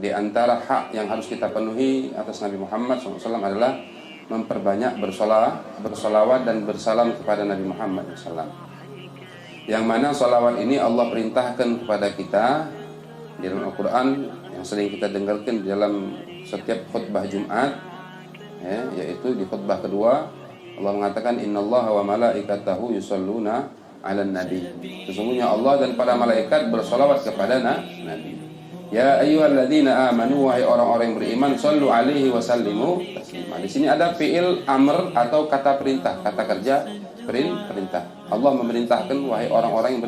di antara hak yang harus kita penuhi atas Nabi Muhammad SAW adalah memperbanyak bersolawat dan bersalam kepada Nabi Muhammad SAW. Yang mana solawat ini Allah perintahkan kepada kita di dalam Al-Quran yang sering kita dengarkan di dalam setiap khutbah Jumat, yaitu di khutbah kedua Allah mengatakan innallaha wa malaikatahu yusalluna 'alan nabi. Sesungguhnya Allah dan para malaikat bersolawat kepada Nabi. Ya ayyuhalladzina amanu, wahai orang-orang yang beriman, sallu alaihi wa sallimu taslima. Di sini ada fiil amr atau kata perintah, kata kerja perintah. Allah memerintahkan wahai orang-orang yang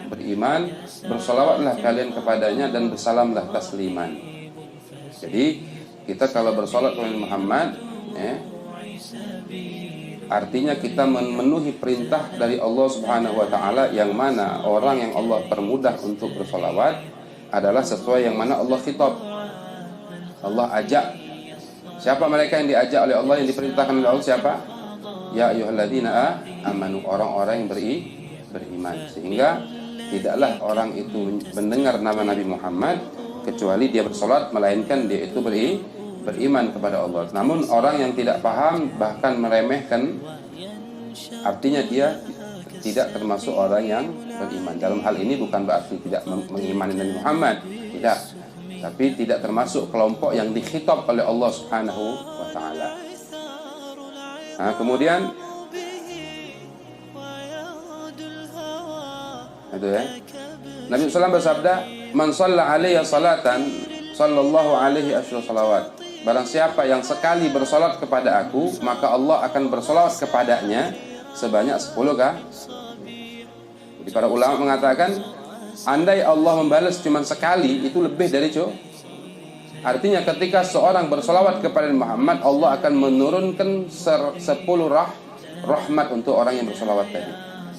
beriman, bersolawatlah kalian kepadanya dan bersalamlah tasliman. Jadi kita kalau bersolat kepada Muhammad, artinya kita memenuhi perintah dari Allah Subhanahu wa taala, yang mana orang yang Allah permudah untuk bersolawat adalah sesuai yang mana Allah khitab. Allah ajak. Siapa mereka yang diajak oleh Allah, yang diperintahkan oleh Allah? Siapa? Ya ayyuhalladzina amanu, orang-orang yang beriman. Sehingga tidaklah orang itu mendengar nama Nabi Muhammad kecuali dia bersolat, melainkan dia itu beriman kepada Allah. Namun orang yang tidak paham bahkan meremehkan, artinya dia tidak termasuk orang yang beriman. Dalam hal ini bukan berarti tidak mengimani Nabi Muhammad, tidak, tapi tidak termasuk kelompok yang dikhitab oleh Allah Subhanahu wa taala. Nah, kemudian itu Nabi SAW bersabda, "Man shalla alayya salatan, sallallahu alaihi asyru salawat." Barang siapa yang sekali bersolat kepada aku, maka Allah akan bersolawat kepadanya sebanyak 10 kali. Jadi para ulama mengatakan, andai Allah membalas cuma sekali, itu lebih dari cukup. Artinya ketika seorang bersolawat kepada Muhammad, Allah akan menurunkan 10 rahmat untuk orang yang bersolawat tadi.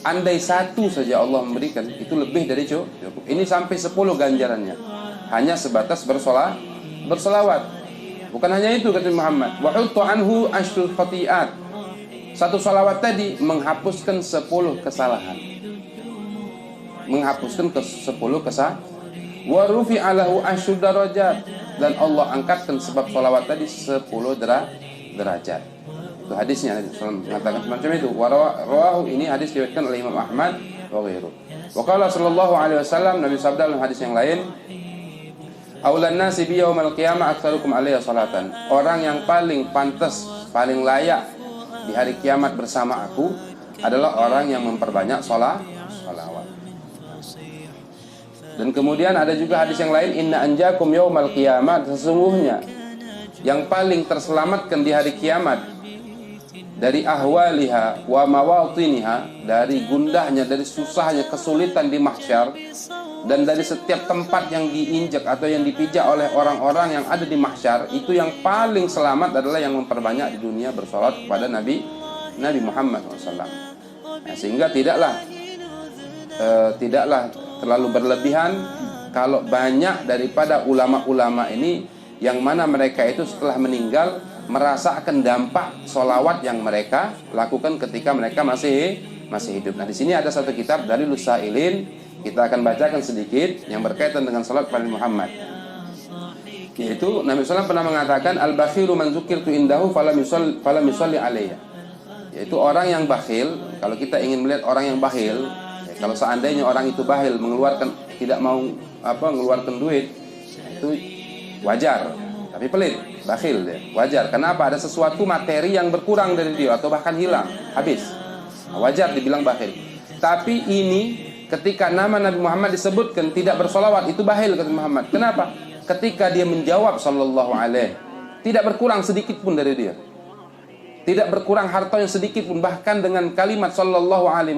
Andai satu saja Allah memberikan, itu lebih dari cukup. Ini sampai 10 ganjarannya. Hanya sebatas bersolawat. Bukan hanya itu, kata Muhammad, wa huttu anhu ashrul khati'at. Satu salawat tadi menghapuskan 10 kesalahan. Menghapuskan 10 kesalahan. Wa rufi'a lahu asyru darajat, dan Allah angkatkan sebab salawat tadi 10 derajat. Itu hadisnya, Nabi SAW mengatakan semacam itu. Rawahu, ini hadis diriwayatkan oleh Imam Ahmad wa ghairu. Wa qala sallallahu alaihi wasallam, Nabi sabda dalam hadis yang lain, aulan nasi bi yaumil qiyamah aktsarukum alayya salatan. Orang yang paling pantas, paling layak di hari kiamat bersama aku adalah orang yang memperbanyak salawat. Dan kemudian ada juga hadis yang lain, inna anjakum yaumal qiyamah, sesungguhnya yang paling terselamatkan di hari kiamat dari ahwaliha wa mawatiniha, dari gundahnya, dari susahnya, kesulitan di mahsyar, dan dari setiap tempat yang diinjak atau yang dipijak oleh orang-orang yang ada di mahsyar, itu yang paling selamat adalah yang memperbanyak di dunia bersolat kepada Nabi Muhammad SAW. Nah, sehingga tidaklah terlalu berlebihan kalau banyak daripada ulama-ulama ini yang mana mereka itu setelah meninggal merasakan dampak solawat yang mereka lakukan ketika mereka masih hidup. Nah, di sini ada satu kitab dari Lusailin, kita akan bacakan sedikit yang berkaitan dengan salat kepada Muhammad. Yaitu Nabi SAW pernah mengatakan, al-bakhiru man dzukirtu indahu falam yusalli alayya. Yaitu orang yang bakhil. Kalau kita ingin melihat orang yang bakhil, kalau seandainya orang itu bakhil, tidak mau mengeluarkan duit, itu wajar. Tapi pelit, bakhil dia, wajar. Kenapa? Ada sesuatu materi yang berkurang dari dia atau bahkan hilang, habis. Wajar dibilang bakhil. Tapi ini ketika nama Nabi Muhammad disebutkan tidak bersolawat, itu bakhil, kata Muhammad. Kenapa? Ketika dia menjawab sallallahu alaihi, tidak berkurang sedikit pun dari dia. Tidak berkurang hartanya sedikit pun, bahkan dengan kalimat sallallahu alaihi,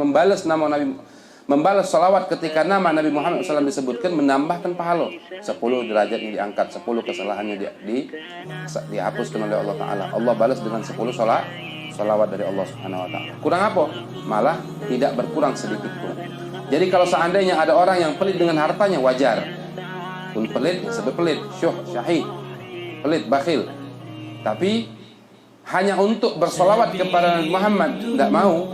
membalas salawat ketika nama Nabi Muhammad SAW disebutkan, menambahkan pahala 10 derajat yang diangkat, 10 kesalahannya dihapuskan oleh Allah Ta'ala. Allah balas dengan 10 salawat dari Allah Subhanahu Wa Ta'ala. Kurang apa? Malah tidak berkurang sedikit pun. Jadi kalau seandainya ada orang yang pelit dengan hartanya, wajar. Pun pelit, sebab pelit, syahid, pelit, bakhil. Tapi hanya untuk bersolawat kepada Nabi Muhammad tidak mau,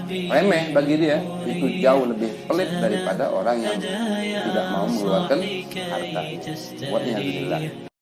remeh bagi dia, itu jauh lebih pelit daripada orang yang tidak mau mengeluarkan harta. Alhamdulillah.